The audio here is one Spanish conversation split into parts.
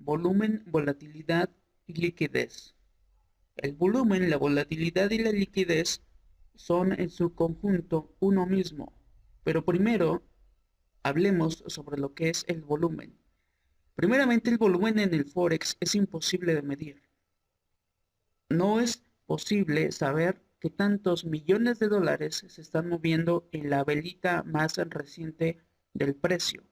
volumen, volatilidad y liquidez. El volumen, la volatilidad y la liquidez son en su conjunto uno mismo, pero primero hablemos sobre lo que es el volumen. Primeramente, el volumen en el Forex es imposible de medir. No es posible saber qué tantos millones de dólares se están moviendo en la velita más reciente del precio.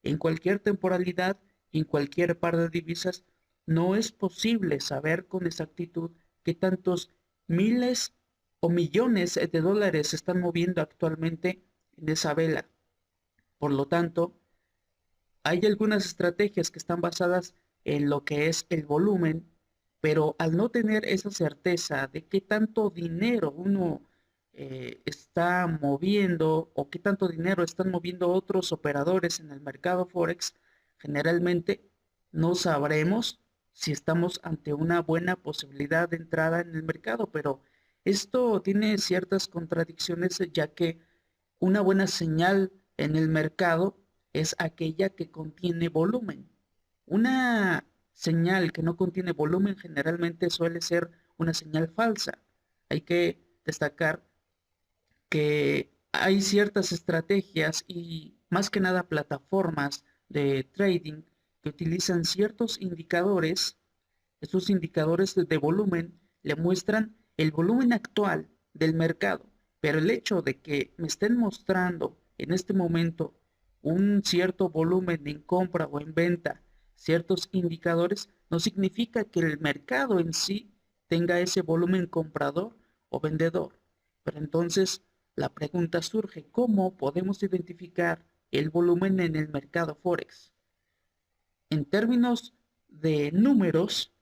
En cualquier temporalidad y en cualquier par de divisas, no es posible saber con exactitud qué tantos miles o millones de dólares se están moviendo actualmente en esa vela. Por lo tanto, hay algunas estrategias que están basadas en lo que es el volumen, pero al no tener esa certeza de qué tanto dinero uno está moviendo o qué tanto dinero están moviendo otros operadores en el mercado Forex, generalmente no sabremos si estamos ante una buena posibilidad de entrada en el mercado, pero esto tiene ciertas contradicciones, ya que una buena señal en el mercado es aquella que contiene volumen. Una señal que no contiene volumen generalmente suele ser una señal falsa. Hay que destacar que hay ciertas estrategias y más que nada plataformas de trading que utilizan ciertos indicadores. Estos indicadores de volumen le muestran el volumen actual del mercado, pero el hecho de que me estén mostrando en este momento un cierto volumen en compra o en venta, ciertos indicadores, no significa que el mercado en sí tenga ese volumen comprador o vendedor. Pero entonces la pregunta surge, ¿cómo podemos identificar el volumen en el mercado Forex? En términos de números,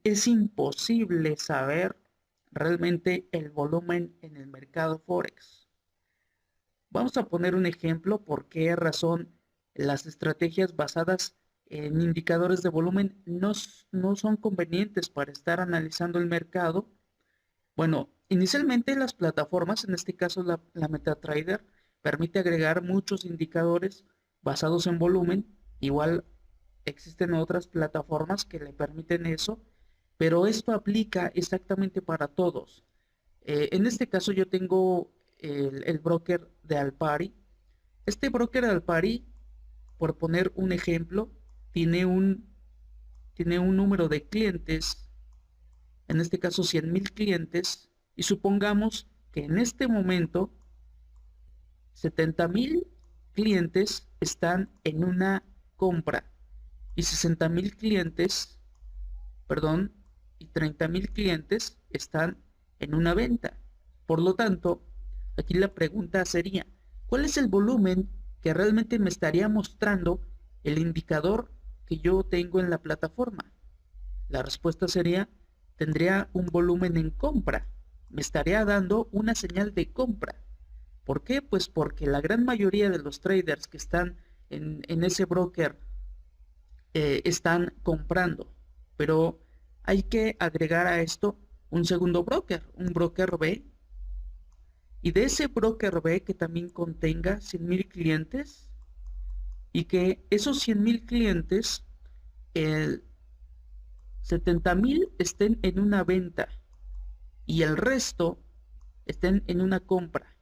es imposible saber realmente el volumen en el mercado Forex. Vamos a poner un ejemplo por qué razón las estrategias basadas en indicadores de volumen no son convenientes para estar analizando el mercado. Bueno, inicialmente las plataformas, en este caso la MetaTrader, permite agregar muchos indicadores basados en volumen. Igual existen otras plataformas que le permiten eso, pero esto aplica exactamente para todos. En este caso yo tengo el broker de Alpari. Este broker de Alpari, por poner un ejemplo, tiene tiene un número de clientes, en este caso 100,000 clientes, y supongamos que en este momento 70,000 clientes están en una compra y 60,000 clientes, perdón, y 30,000 clientes están en una venta. Por lo tanto, aquí la pregunta sería, ¿cuál es el volumen que realmente me estaría mostrando el indicador que yo tengo en la plataforma? La respuesta sería, tendría un volumen en compra, me estaría dando una señal de compra. ¿Por qué? Pues porque la gran mayoría de los traders que están en ese broker están comprando, pero hay que agregar a esto un segundo broker, un broker B, y de ese broker B que también contenga 100,000 clientes y que esos 100,000 clientes, el 70,000 estén en una venta y el resto estén en una compra.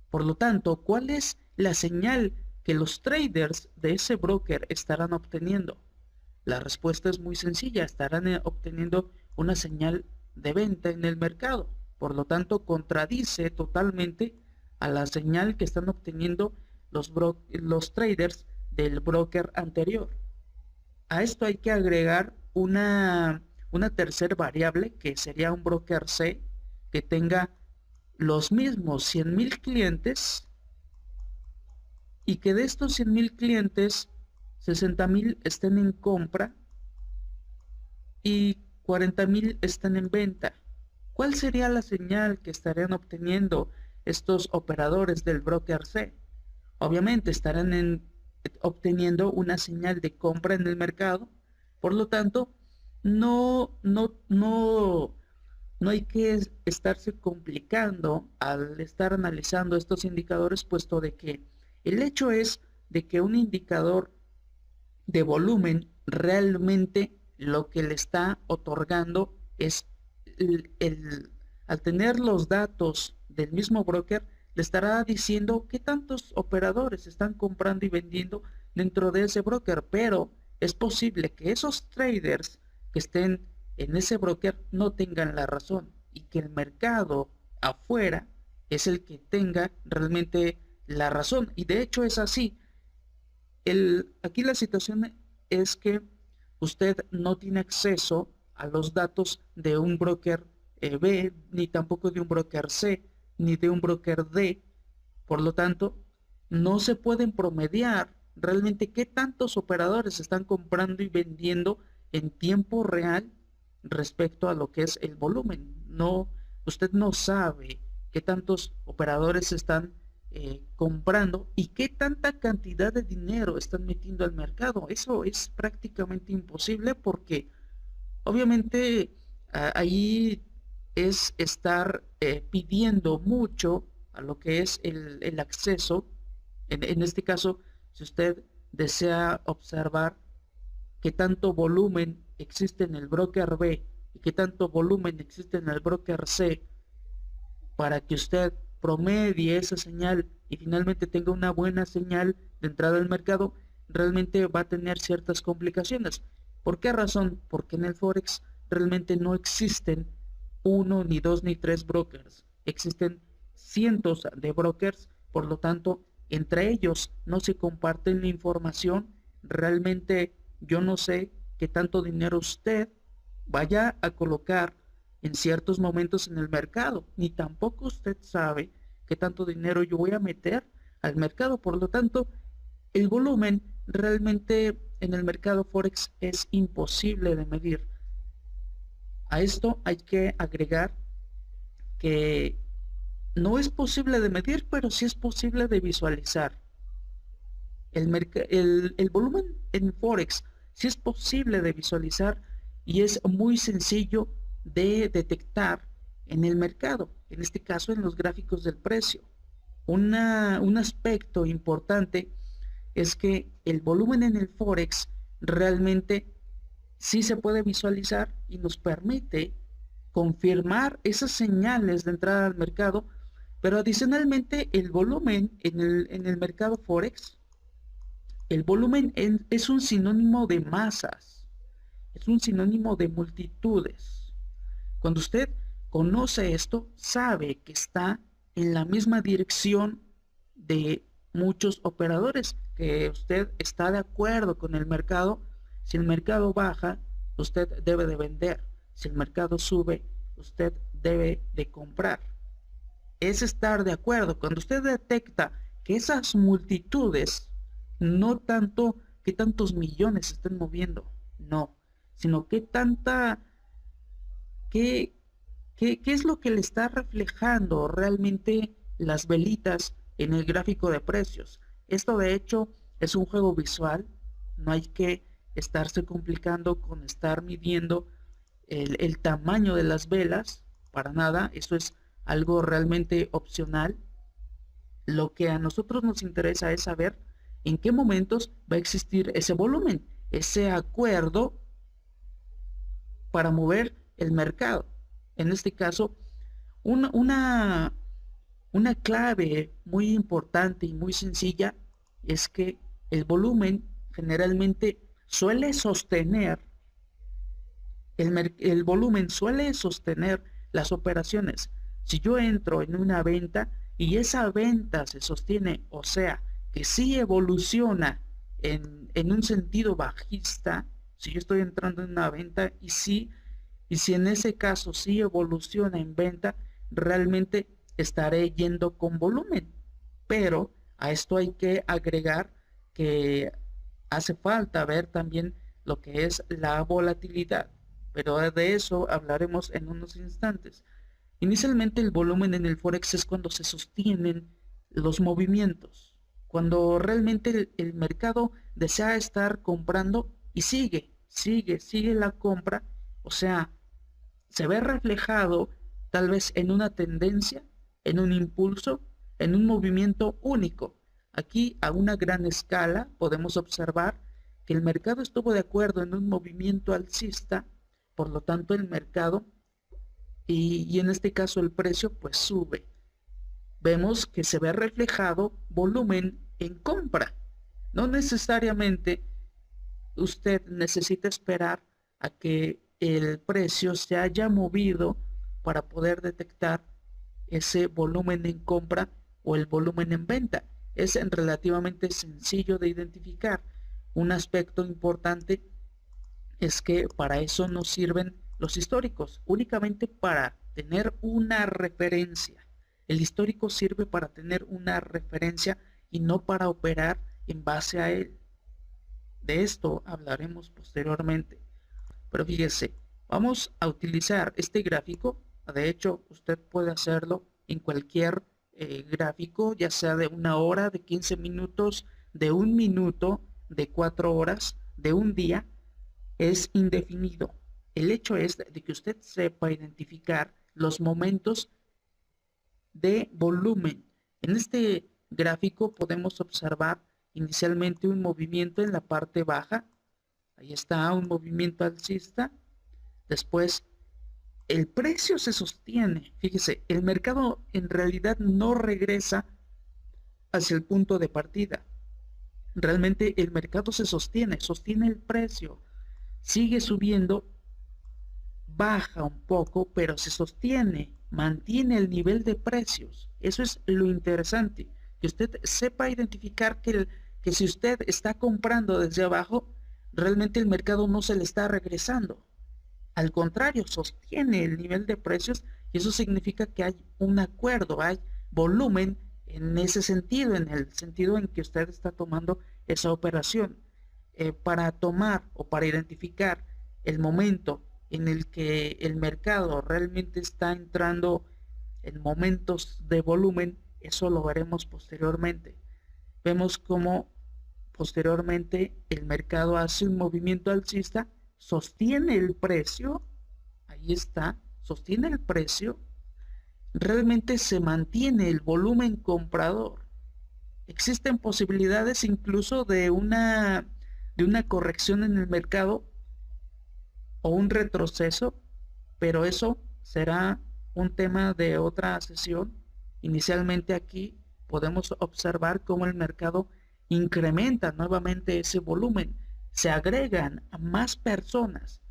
Por lo tanto, ¿cuál es la señal que los traders de ese broker estarán obteniendo? La respuesta es muy sencilla, estarán obteniendo una señal de venta en el mercado. Por lo tanto, contradice totalmente a la señal que están obteniendo los traders del broker anterior. A esto hay que agregar una tercera variable que sería un broker C que tenga los mismos 100,000 clientes y que de estos 100,000 clientes 60,000 estén en compra y 40,000 estén en venta. ¿Cuál sería la señal que estarían obteniendo estos operadores del broker C? Obviamente estarán obteniendo una señal de compra en el mercado. Por lo tanto, no, no, no, no hay que estarse complicando al estar analizando estos indicadores, puesto de que el hecho es de que un indicador de volumen, realmente lo que le está otorgando es al tener los datos del mismo broker, le estará diciendo qué tantos operadores están comprando y vendiendo dentro de ese broker, pero es posible que esos traders que estén en ese broker no tengan la razón y que el mercado afuera es el que tenga realmente la razón. Y de hecho es así. Aquí la situación es que usted no tiene acceso a los datos de un broker B, ni tampoco de un broker C, ni de un broker D. Por lo tanto, no se pueden promediar realmente qué tantos operadores están comprando y vendiendo en tiempo real respecto a lo que es el volumen. No, usted no sabe qué tantos operadores están comprando y qué tanta cantidad de dinero están metiendo al mercado. Eso es prácticamente imposible porque obviamente ahí es estar pidiendo mucho a lo que es el acceso. En este caso, si usted desea observar qué tanto volumen existe en el broker B y qué tanto volumen existe en el broker C, para que usted promedie esa señal y finalmente tenga una buena señal de entrada al mercado, realmente va a tener ciertas complicaciones. ¿Por qué razón? Porque en el Forex realmente no existen uno, ni dos, ni tres brokers. Existen cientos de brokers, por lo tanto, entre ellos no se comparten la información. Realmente yo no sé qué tanto dinero usted vaya a colocar en ciertos momentos en el mercado, ni tampoco usted sabe qué tanto dinero yo voy a meter al mercado. Por lo tanto, el volumen realmente en el mercado Forex es imposible de medir. A esto hay que agregar que no es posible de medir, pero sí es posible de visualizar. El volumen en Forex sí es posible de visualizar y es muy sencillo de detectar en el mercado, en este caso en los gráficos del precio. Un aspecto importante es que el volumen en el Forex realmente sí se puede visualizar y nos permite confirmar esas señales de entrada al mercado, pero adicionalmente el volumen en el mercado Forex, el volumen es un sinónimo de masas, es un sinónimo de multitudes. Cuando usted conoce esto, sabe que está en la misma dirección de muchos operadores, que usted está de acuerdo con el mercado. Si el mercado baja, usted debe de vender. Si el mercado sube, usted debe de comprar. Es estar de acuerdo. Cuando usted detecta que esas multitudes, no tanto que tantos millones se estén moviendo, no, sino que tanta, que ¿qué es lo que le está reflejando realmente las velitas en el gráfico de precios? Esto de hecho es un juego visual, no hay que estarse complicando con estar midiendo el tamaño de las velas, para nada, eso es algo realmente opcional. Lo que a nosotros nos interesa es saber en qué momentos va a existir ese volumen, ese acuerdo para mover el mercado. En este caso, una, una, una clave muy importante y muy sencilla es que el volumen generalmente suele sostener, el volumen suele sostener las operaciones. Si yo entro en una venta y esa venta se sostiene, o sea, que sí evoluciona en un sentido bajista, si yo estoy entrando en una venta y si en ese caso sí evoluciona en venta, realmente estaré yendo con volumen. Pero a esto hay que agregar que hace falta ver también lo que es la volatilidad. Pero de eso hablaremos en unos instantes. Inicialmente el volumen en el Forex es cuando se sostienen los movimientos, cuando realmente el mercado desea estar comprando y sigue la compra, o sea, se ve reflejado tal vez en una tendencia, en un impulso, en un movimiento único. Aquí a una gran escala podemos observar que el mercado estuvo de acuerdo en un movimiento alcista, por lo tanto el mercado y en este caso el precio pues sube. Vemos que se ve reflejado volumen en compra. No necesariamente usted necesita esperar a que el precio se haya movido para poder detectar ese volumen en compra o el volumen en venta. Es relativamente sencillo de identificar. Un aspecto importante es que para eso nos sirven los históricos, únicamente para tener una referencia. El histórico sirve para tener una referencia y no para operar en base a él. De esto hablaremos posteriormente. Pero fíjese, vamos a utilizar este gráfico. De hecho, usted puede hacerlo en cualquier gráfico, ya sea de 1 hora, de 15 minutos, de 1 minuto, de 4 horas, de un día. Es indefinido. El hecho es de que usted sepa identificar los momentos de volumen. En este gráfico podemos observar inicialmente un movimiento en la parte baja. Ahí está un movimiento alcista. Después el precio se sostiene. Fíjese, el mercado en realidad no regresa hacia el punto de partida. Realmente el mercado se sostiene el precio. Sigue subiendo, baja un poco, pero se sostiene, mantiene el nivel de precios. Eso es lo interesante, que usted sepa identificar que si usted está comprando desde abajo, realmente el mercado no se le está regresando. Al contrario, sostiene el nivel de precios y eso significa que hay un acuerdo, hay volumen en ese sentido, en el sentido en que usted está tomando esa operación. Para tomar o para identificar el momento en el que el mercado realmente está entrando en momentos de volumen, eso lo veremos posteriormente. Vemos cómo posteriormente el mercado hace un movimiento alcista, sostiene el precio, ahí está, sostiene el precio, realmente se mantiene el volumen comprador. Existen posibilidades incluso de una corrección en el mercado o un retroceso, pero eso será un tema de otra sesión. Inicialmente aquí podemos observar cómo el mercado incrementa nuevamente ese volumen. Se agregan más personas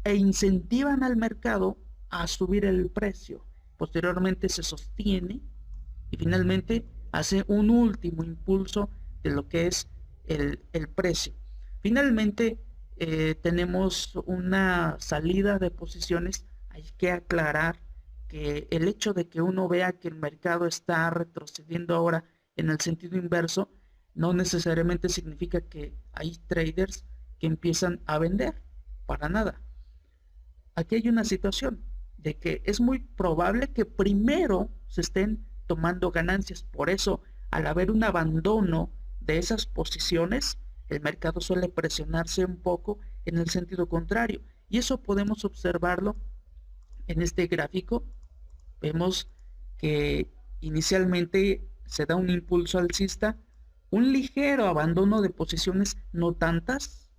e incentivan al mercado a subir el precio. Posteriormente se sostiene y finalmente hace un último impulso de lo que es el precio. Finalmente tenemos una salida de posiciones. Hay que aclarar que el hecho de que uno vea que el mercado está retrocediendo ahora en el sentido inverso no necesariamente significa que hay traders que empiezan a vender, para nada. Aquí hay una situación de que es muy probable que primero se estén tomando ganancias. Por eso, al haber un abandono de esas posiciones, el mercado suele presionarse un poco en el sentido contrario. Y eso podemos observarlo en este gráfico. Vemos que inicialmente se da un impulso alcista, un ligero abandono de posiciones, no tantas.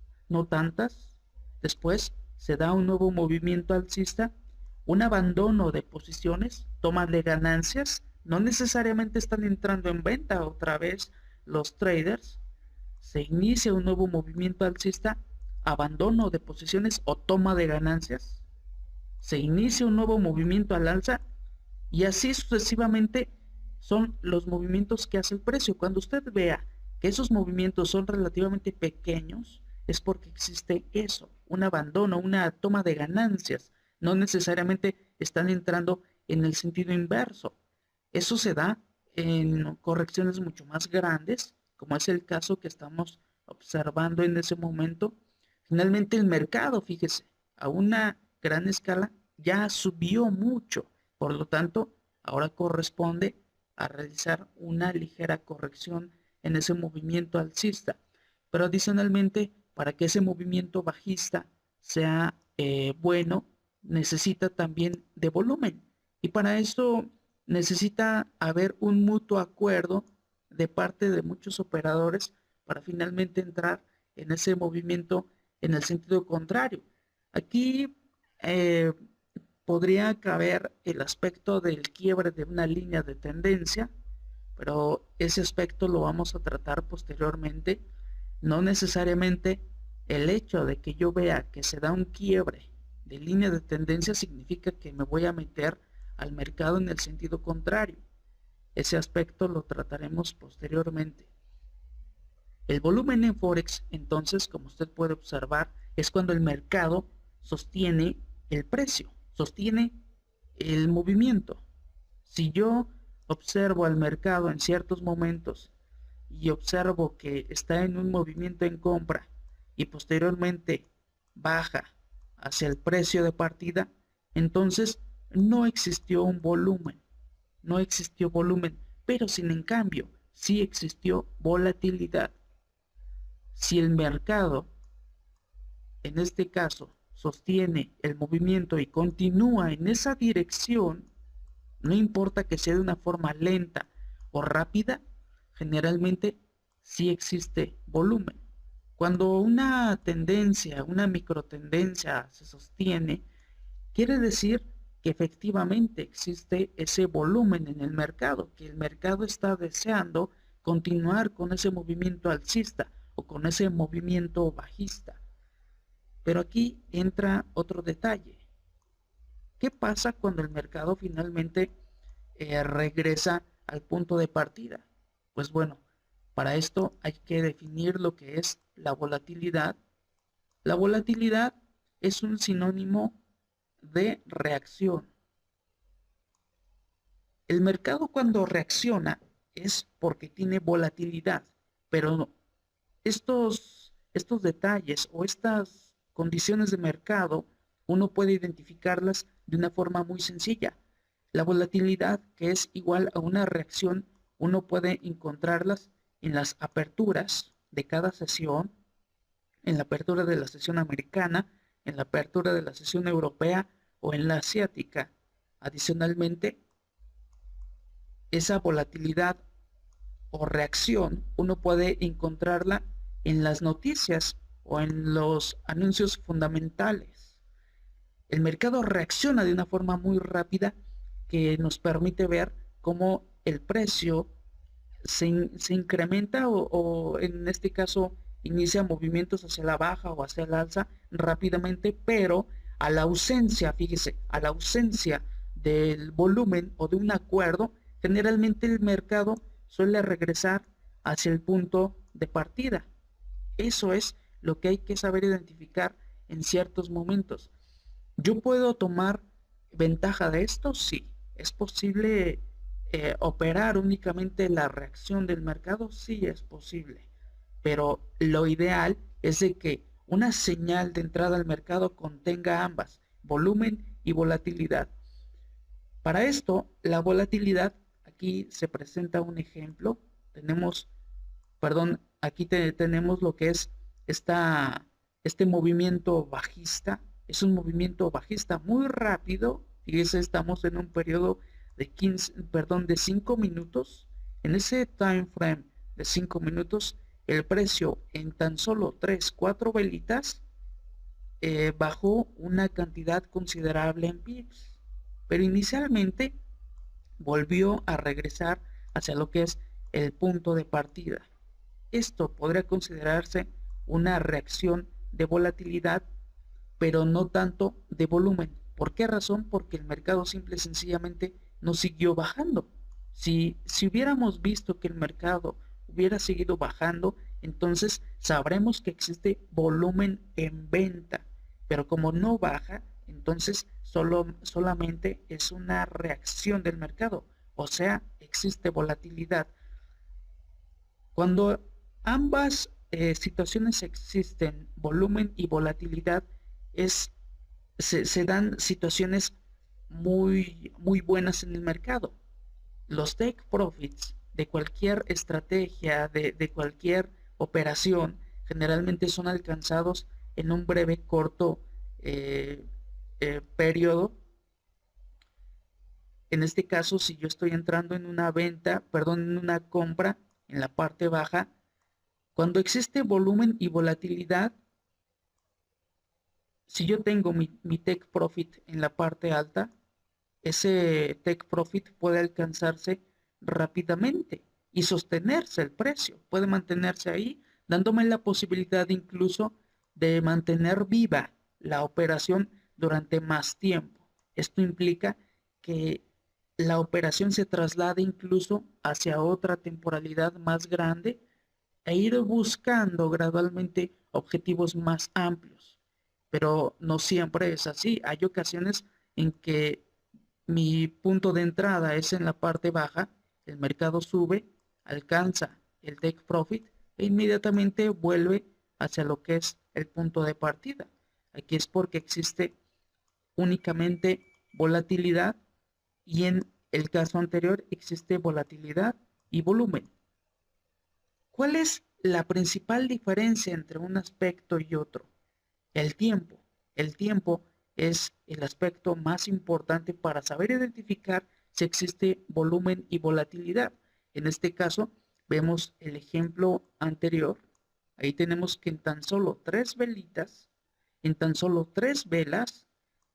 Después se da un nuevo movimiento alcista, un abandono de posiciones, toma de ganancias, no necesariamente están entrando en venta otra vez los traders, se inicia un nuevo movimiento alcista, abandono de posiciones o toma de ganancias, se inicia un nuevo movimiento al alza y así sucesivamente son los movimientos que hace el precio. Cuando usted vea que esos movimientos son relativamente pequeños, es porque existe eso, un abandono, una toma de ganancias. No necesariamente están entrando en el sentido inverso. Eso se da en correcciones mucho más grandes, como es el caso que estamos observando en ese momento. Finalmente el mercado, fíjese, a una gran escala ya subió mucho. Por lo tanto, ahora corresponde a realizar una ligera corrección en ese movimiento alcista. Pero adicionalmente, para que ese movimiento bajista sea bueno, necesita también de volumen. Y para eso necesita haber un mutuo acuerdo de parte de muchos operadores para finalmente entrar en ese movimiento en el sentido contrario. Aquí podría caber el aspecto del quiebre de una línea de tendencia, pero ese aspecto lo vamos a tratar posteriormente. No necesariamente el hecho de que yo vea que se da un quiebre de línea de tendencia significa que me voy a meter al mercado en el sentido contrario. Ese aspecto lo trataremos posteriormente. El volumen en Forex, entonces, como usted puede observar, es cuando el mercado sostiene el precio, sostiene el movimiento. Si yo observo al mercado en ciertos momentos y observo que está en un movimiento en compra y posteriormente baja hacia el precio de partida, entonces no existió un volumen, no existió volumen, pero sin en cambio sí existió volatilidad. Si el mercado, en este caso, sostiene el movimiento y continúa en esa dirección, no importa que sea de una forma lenta o rápida, generalmente sí existe volumen. Cuando una tendencia, una microtendencia se sostiene, quiere decir que efectivamente existe ese volumen en el mercado, que el mercado está deseando continuar con ese movimiento alcista o con ese movimiento bajista. Pero aquí entra otro detalle. ¿Qué pasa cuando el mercado finalmente regresa al punto de partida? Pues bueno, para esto hay que definir lo que es la volatilidad. La volatilidad es un sinónimo de reacción. El mercado cuando reacciona es porque tiene volatilidad, pero estos detalles o estas condiciones de mercado uno puede identificarlas de una forma muy sencilla. La volatilidad, que es igual a una reacción, uno puede encontrarlas en las aperturas de cada sesión, en la apertura de la sesión americana, en la apertura de la sesión europea o en la asiática. Adicionalmente, esa volatilidad o reacción uno puede encontrarla en las noticias o en los anuncios fundamentales. El mercado reacciona de una forma muy rápida que nos permite ver cómo el precio se incrementa o en este caso inicia movimientos hacia la baja o hacia el alza rápidamente, pero a la ausencia, fíjese, a la ausencia del volumen o de un acuerdo, generalmente el mercado suele regresar hacia el punto de partida. Eso es lo que hay que saber identificar en ciertos momentos. ¿Yo puedo tomar ventaja de esto? Sí. ¿Es posible operar únicamente la reacción del mercado? Sí, es posible. Pero lo ideal es de que una señal de entrada al mercado contenga ambas, volumen y volatilidad. Para esto, la volatilidad, aquí se presenta un ejemplo. Aquí tenemos lo que es este movimiento bajista. Es un movimiento bajista muy rápido. Fíjese, estamos en un periodo de 5 minutos. En ese time frame de 5 minutos, el precio en tan solo 3, 4 velitas bajó una cantidad considerable en pips. Pero inicialmente volvió a regresar hacia lo que es el punto de partida. Esto podría considerarse una reacción de volatilidad, pero no tanto de volumen. ¿Por qué razón? Porque el mercado simple y sencillamente no siguió bajando. Si hubiéramos visto que el mercado hubiera seguido bajando, entonces sabremos que existe volumen en venta. Pero como no baja, entonces solamente es una reacción del mercado. O sea, existe volatilidad. Cuando ambas situaciones existen, volumen y volatilidad, se dan situaciones muy buenas en el mercado. Los take profits de cualquier estrategia, de cualquier operación, generalmente son alcanzados en un breve, corto periodo. En este caso, si yo estoy entrando en una compra en la parte baja, Cuando existe volumen y volatilidad, si yo tengo mi take profit en la parte alta, ese take profit puede alcanzarse rápidamente y sostenerse el precio, puede mantenerse ahí, dándome la posibilidad incluso de mantener viva la operación durante más tiempo. Esto implica que la operación se traslade incluso hacia otra temporalidad más grande e ir buscando gradualmente objetivos más amplios. Pero no siempre es así. Hay ocasiones en que mi punto de entrada es en la parte baja, el mercado sube, alcanza el take profit e inmediatamente vuelve hacia lo que es el punto de partida. Aquí es porque existe únicamente volatilidad y en el caso anterior existe volatilidad y volumen. ¿Cuál es la principal diferencia entre un aspecto y otro? El tiempo. El tiempo es el aspecto más importante para saber identificar si existe volumen y volatilidad. En este caso, vemos el ejemplo anterior. Ahí tenemos que en tan solo 3 velitas, en tan solo 3 velas,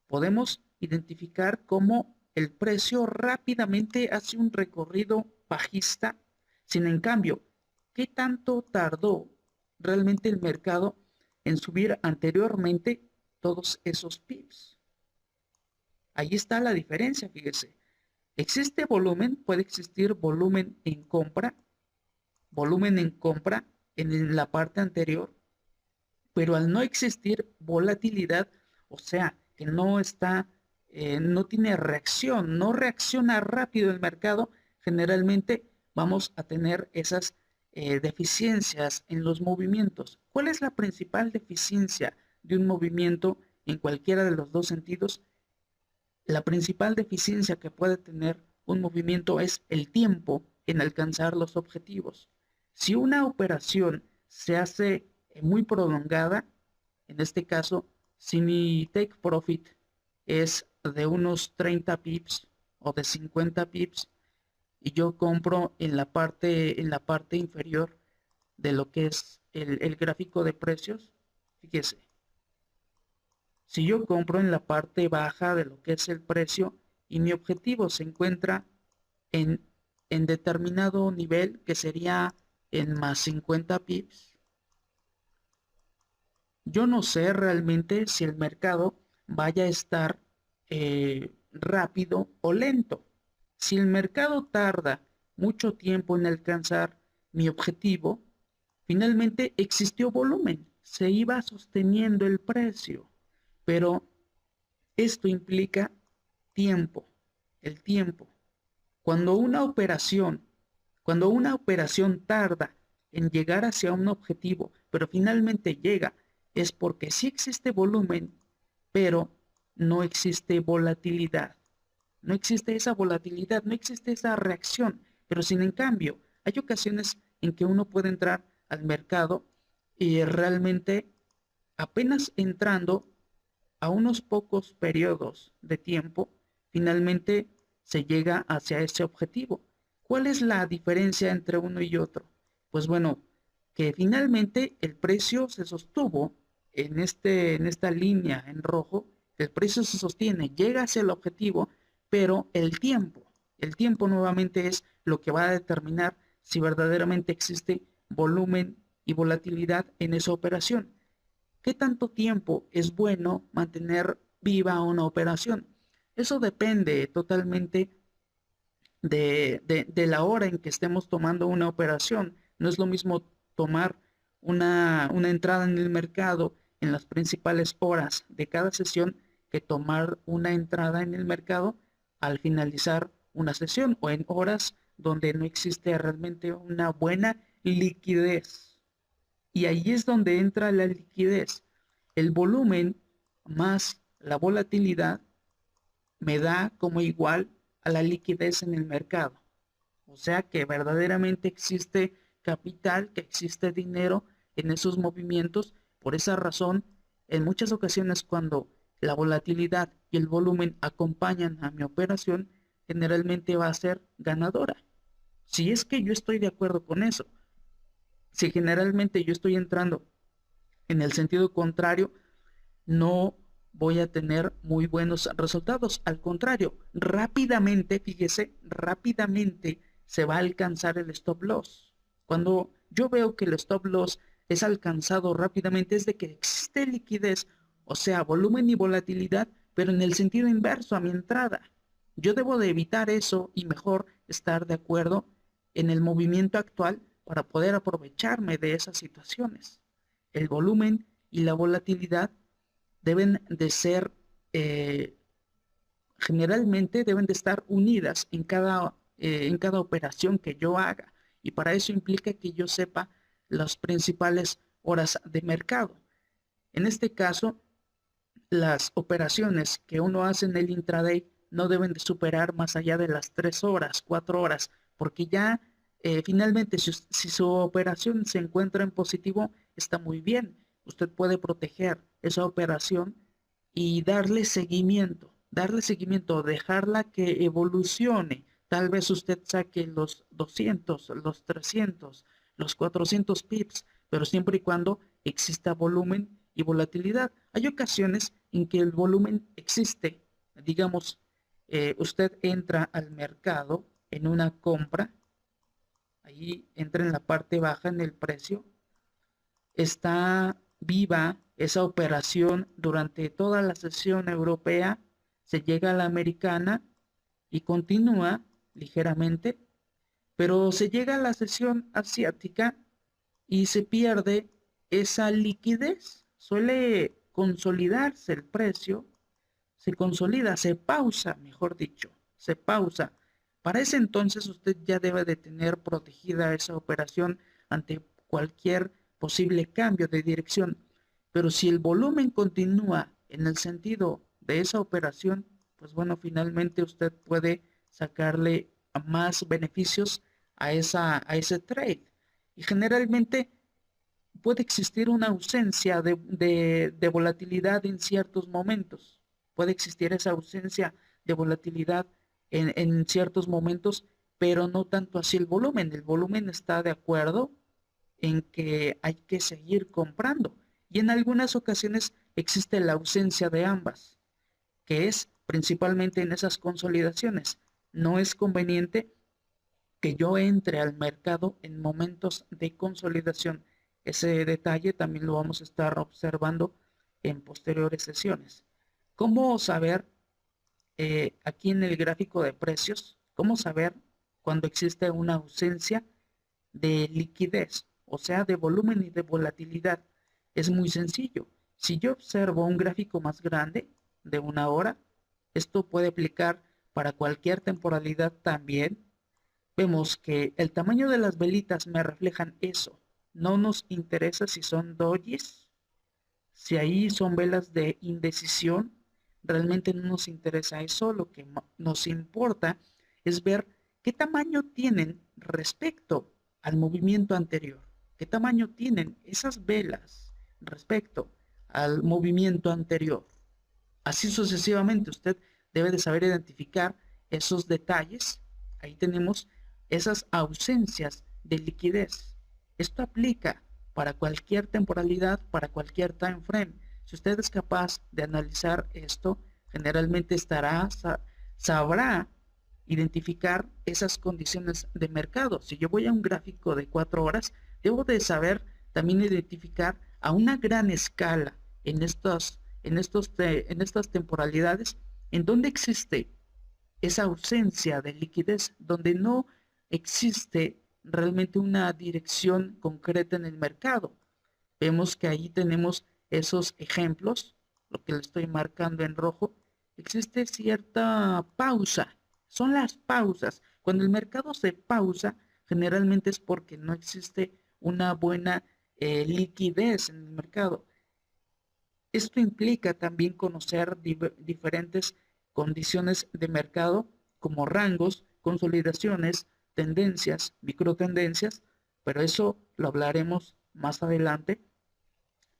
podemos identificar cómo el precio rápidamente hace un recorrido bajista. Sin en cambio, ¿qué tanto tardó realmente el mercado en subir anteriormente todos esos pips? Ahí está la diferencia, fíjese. Existe volumen, puede existir volumen en compra en la parte anterior, pero al no existir volatilidad, o sea, que no tiene reacción, no reacciona rápido el mercado, generalmente vamos a tener esas deficiencias en los movimientos. ¿Cuál es la principal deficiencia de un movimiento en cualquiera de los dos sentidos? La principal deficiencia que puede tener un movimiento es el tiempo en alcanzar los objetivos. Si una operación se hace muy prolongada, en este caso, si mi take profit es de unos 30 pips o de 50 pips y yo compro en la parte inferior de lo que es el gráfico de precios, fíjese, si yo compro en la parte baja de lo que es el precio y mi objetivo se encuentra en, en determinado nivel que sería en más 50 pips, yo no sé realmente si el mercado vaya a estar rápido o lento. Si el mercado tarda mucho tiempo en alcanzar mi objetivo, finalmente existió volumen, se iba sosteniendo el precio, pero esto implica tiempo, el tiempo. Cuando una operación, cuando una operación tarda en llegar hacia un objetivo, pero finalmente llega, es porque sí existe volumen, pero no existe volatilidad. No existe esa volatilidad, no existe esa reacción, pero sin en cambio, hay ocasiones en que uno puede entrar al mercado y realmente apenas entrando a unos pocos periodos de tiempo, finalmente se llega hacia ese objetivo. ¿Cuál es la diferencia entre uno y otro? Pues bueno, que finalmente el precio se sostuvo en esta línea en rojo, el precio se sostiene, llega hacia el objetivo, pero el tiempo nuevamente es lo que va a determinar si verdaderamente existe volumen y volatilidad en esa operación. ¿Qué tanto tiempo es bueno mantener viva una operación? Eso depende totalmente de la hora en que estemos tomando una operación. No es lo mismo tomar una entrada en el mercado en las principales horas de cada sesión que tomar una entrada en el mercado al finalizar una sesión o en horas donde no existe realmente una buena liquidez. Y ahí es donde entra la liquidez. El volumen más la volatilidad me da como igual a la liquidez en el mercado. O sea que verdaderamente existe capital, que existe dinero en esos movimientos. Por esa razón, en muchas ocasiones cuando la volatilidad y el volumen acompañan a mi operación, generalmente va a ser ganadora. Si es que yo estoy de acuerdo con eso. Si generalmente yo estoy entrando en el sentido contrario, no voy a tener muy buenos resultados. Al contrario, rápidamente, fíjese, rápidamente se va a alcanzar el stop loss. Cuando yo veo que el stop loss es alcanzado rápidamente, es de que existe liquidez, o sea, volumen y volatilidad, pero en el sentido inverso a mi entrada. Yo debo de evitar eso y mejor estar de acuerdo en el movimiento actual para poder aprovecharme de esas situaciones. El volumen y la volatilidad deben de ser, eh, generalmente deben de estar unidas en cada operación que yo haga. Y para eso implica que yo sepa las principales horas de mercado. En este caso, las operaciones que uno hace en el intraday no deben de superar más allá de las 3 horas, 4 horas, porque ya finalmente si su operación se encuentra en positivo, está muy bien. Usted puede proteger esa operación y darle seguimiento, dejarla que evolucione. Tal vez usted saque los 200, los 300, los 400 pips, pero siempre y cuando exista volumen y volatilidad. Hay ocasiones en que el volumen existe. Digamos, usted entra al mercado en una compra, ahí entra en la parte baja en el precio, está viva esa operación durante toda la sesión europea, se llega a la americana y continúa ligeramente, pero se llega a la sesión asiática y se pierde esa liquidez. Suele consolidarse el precio, se consolida, se pausa, mejor dicho, se pausa. Para ese entonces usted ya debe de tener protegida esa operación ante cualquier posible cambio de dirección. Pero si el volumen continúa en el sentido de esa operación, pues bueno, finalmente usted puede sacarle más beneficios a ese trade. Y generalmente puede existir una ausencia de volatilidad en ciertos momentos. Puede existir esa ausencia de volatilidad en ciertos momentos, pero no tanto así el volumen. El volumen está de acuerdo en que hay que seguir comprando. Y en algunas ocasiones existe la ausencia de ambas, que es principalmente en esas consolidaciones. No es conveniente que yo entre al mercado en momentos de consolidación. Ese detalle también lo vamos a estar observando en posteriores sesiones. ¿Cómo saber aquí en el gráfico de precios, cómo saber cuando existe una ausencia de liquidez, o sea, de volumen y de volatilidad? Es muy sencillo. Si yo observo un gráfico más grande de una hora, esto puede aplicar para cualquier temporalidad también. Vemos que el tamaño de las velitas me reflejan eso. No nos interesa si son dojis, si ahí son velas de indecisión, realmente no nos interesa eso. Lo que nos importa es ver qué tamaño tienen respecto al movimiento anterior. ¿Qué tamaño tienen esas velas respecto al movimiento anterior? Así sucesivamente, usted debe de saber identificar esos detalles. Ahí tenemos esas ausencias de liquidez. Esto aplica para cualquier temporalidad, para cualquier time frame. Si usted es capaz de analizar esto, generalmente sabrá identificar esas condiciones de mercado. Si yo voy a un gráfico de 4 horas, debo de saber también identificar a una gran escala en estas temporalidades en donde existe esa ausencia de liquidez, donde no existe realmente una dirección concreta en el mercado. Vemos que ahí tenemos esos ejemplos, lo que le estoy marcando en rojo. Existe cierta pausa, son las pausas. Cuando el mercado se pausa, generalmente es porque no existe una buena liquidez en el mercado. Esto implica también conocer diferentes condiciones de mercado como rangos, consolidaciones, tendencias, microtendencias, pero eso lo hablaremos más adelante.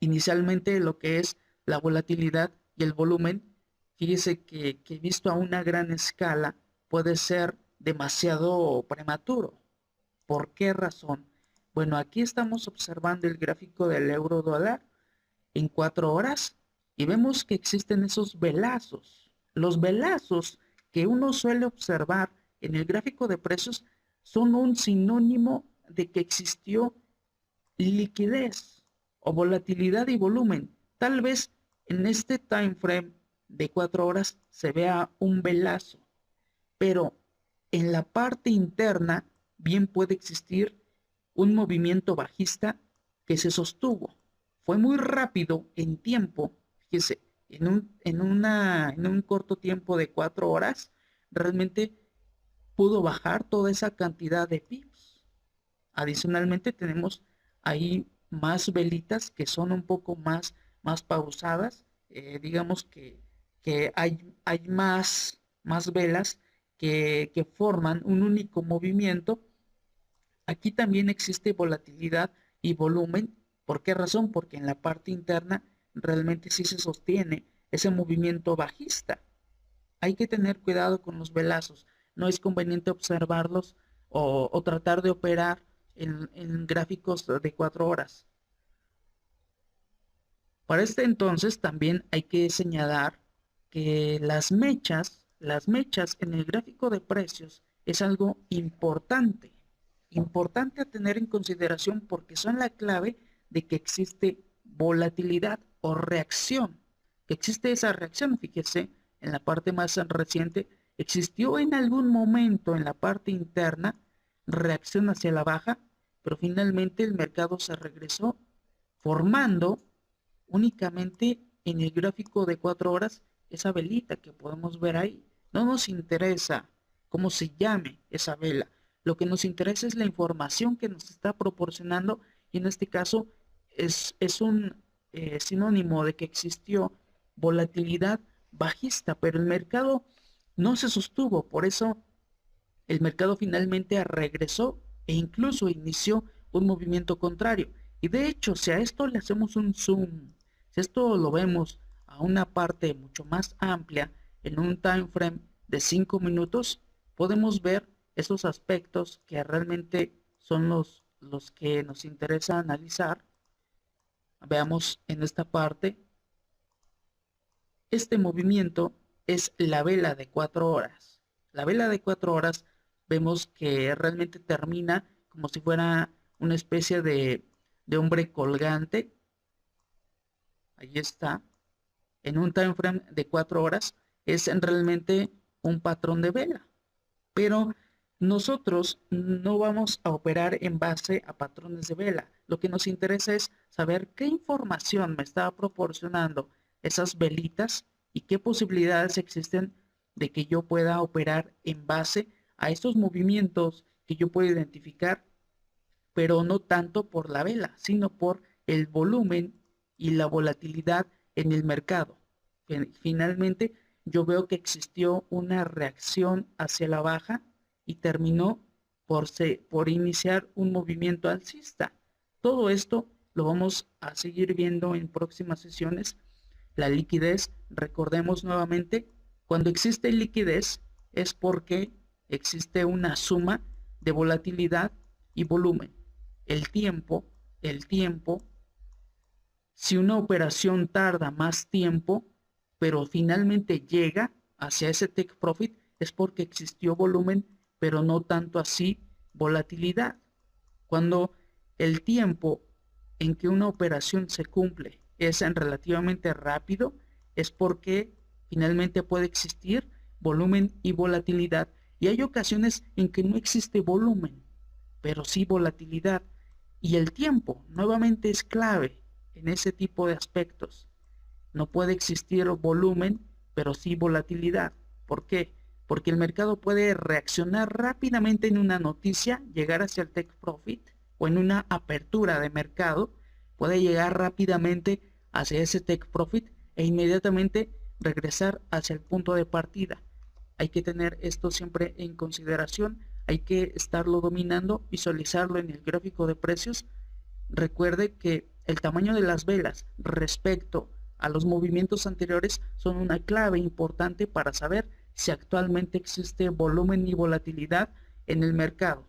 Inicialmente lo que es la volatilidad y el volumen, fíjese que visto a una gran escala puede ser demasiado prematuro. ¿Por qué razón? Bueno, aquí estamos observando el gráfico del euro dólar en 4 horas y vemos que existen esos velazos. Los velazos que uno suele observar en el gráfico de precios son un sinónimo de que existió liquidez o volatilidad y volumen. Tal vez en este time frame de 4 horas se vea un velazo, pero en la parte interna bien puede existir un movimiento bajista que se sostuvo. Fue muy rápido en tiempo, fíjese, en un corto tiempo de 4 horas, realmente pudo bajar toda esa cantidad de pips. Adicionalmente tenemos ahí más velitas que son un poco más pausadas. Digamos que hay más velas que forman un único movimiento. Aquí también existe volatilidad y volumen. ¿Por qué razón? Porque en la parte interna realmente sí se sostiene ese movimiento bajista. Hay que tener cuidado con los velazos. No es conveniente observarlos o tratar de operar en gráficos de 4 horas. Para este entonces también hay que señalar que las mechas en el gráfico de precios es algo importante, importante a tener en consideración porque son la clave de que existe volatilidad o reacción, que existe esa reacción, fíjese, en la parte más reciente, existió en algún momento en la parte interna reacción hacia la baja, pero finalmente el mercado se regresó formando únicamente en el gráfico de 4 horas esa velita que podemos ver ahí. No nos interesa cómo se llame esa vela. Lo que nos interesa es la información que nos está proporcionando y en este caso es un sinónimo de que existió volatilidad bajista, pero el mercado no se sostuvo, por eso el mercado finalmente regresó e incluso inició un movimiento contrario. Y de hecho, si a esto le hacemos un zoom, si esto lo vemos a una parte mucho más amplia, en un time frame de 5 minutos, podemos ver esos aspectos que realmente son los que nos interesa analizar. Veamos en esta parte, este movimiento es la vela de 4 horas. La vela de 4 horas vemos que realmente termina como si fuera una especie de hombre colgante. Ahí está. En un time frame de 4 horas es realmente un patrón de vela. Pero nosotros no vamos a operar en base a patrones de vela. Lo que nos interesa es saber qué información me está proporcionando esas velitas y qué posibilidades existen de que yo pueda operar en base a estos movimientos que yo puedo identificar, pero no tanto por la vela, sino por el volumen y la volatilidad en el mercado. Finalmente, yo veo que existió una reacción hacia la baja y terminó por iniciar un movimiento alcista. Todo esto lo vamos a seguir viendo en próximas sesiones. La liquidez, recordemos nuevamente, cuando existe liquidez es porque existe una suma de volatilidad y volumen. El tiempo, si una operación tarda más tiempo, pero finalmente llega hacia ese take profit, es porque existió volumen, pero no tanto así volatilidad. Cuando el tiempo en que una operación se cumple es relativamente rápido, es porque finalmente puede existir volumen y volatilidad. Y hay ocasiones en que no existe volumen, pero sí volatilidad. Y el tiempo nuevamente es clave en ese tipo de aspectos. No puede existir volumen, pero sí volatilidad. ¿Por qué? Porque el mercado puede reaccionar rápidamente en una noticia, llegar hacia el take profit, o en una apertura de mercado, puede llegar rápidamente hacia ese take profit e inmediatamente regresar hacia el punto de partida. Hay que tener esto siempre en consideración, hay que estarlo dominando, visualizarlo en el gráfico de precios. Recuerde que el tamaño de las velas respecto a los movimientos anteriores son una clave importante para saber si actualmente existe volumen y volatilidad en el mercado.